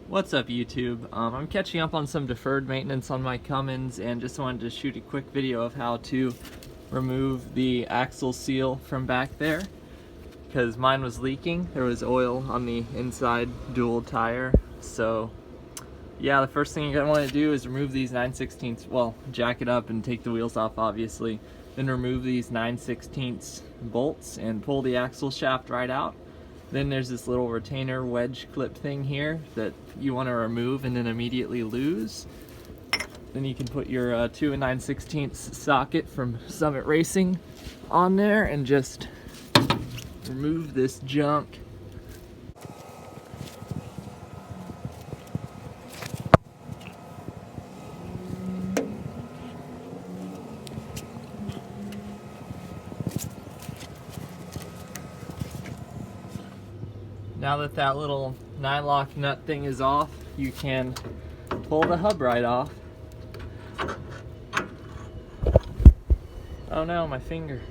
What's up, YouTube? I'm catching up on some deferred maintenance on my Cummins and just wanted to shoot a quick video of how to remove the axle seal from back there because mine was leaking. There was oil on the inside dual tire. So yeah, the first thing you're gonna want to do is remove these 9/16, well, jack it up and take the wheels off obviously, then remove these 9/16 bolts and pull the axle shaft right out. Then there's this little retainer wedge clip thing here that you want to remove and then immediately lose. Then you can put your 2 9/16 socket from Summit Racing on there and just remove this junk. Now that that little nylock nut thing is off, you can pull the hub right off. Oh no, my finger.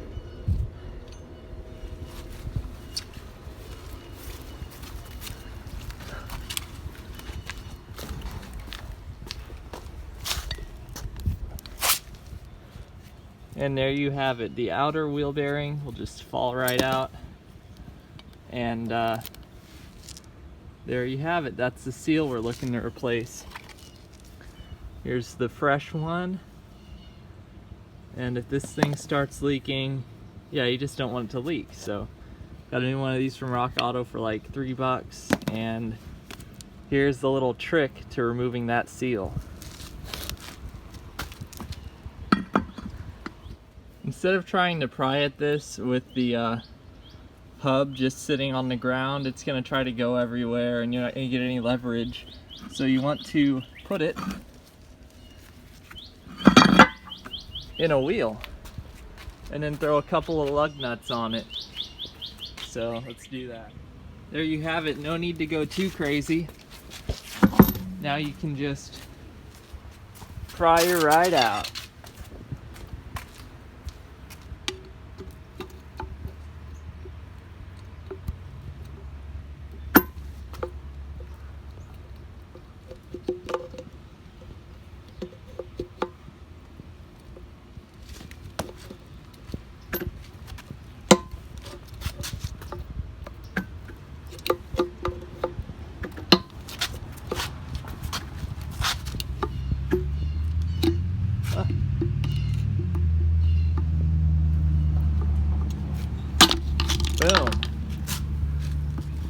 And there you have it. The outer wheel bearing will just fall right out. And there you have it. That's the seal we're looking to replace. Here's the fresh one. And if this thing starts leaking, yeah, you just don't want it to leak. So got a new one of these from Rock Auto for like $3. And here's the little trick to removing that seal. Instead of trying to pry at this with the hub just sitting on the ground, it's going to try to go everywhere and you're not going to get any leverage. So you want to put it in a wheel and then throw a couple of lug nuts on it. So let's do that. There you have it. No need to go too crazy. Now you can just pry her right out. Boom.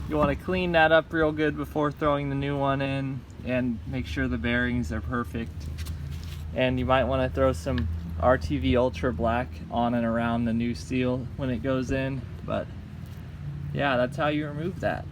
You want to clean that up real good before throwing the new one in and make sure the bearings are perfect. And you might want to throw some RTV Ultra Black on and around the new seal when it goes in. But yeah, that's how you remove that.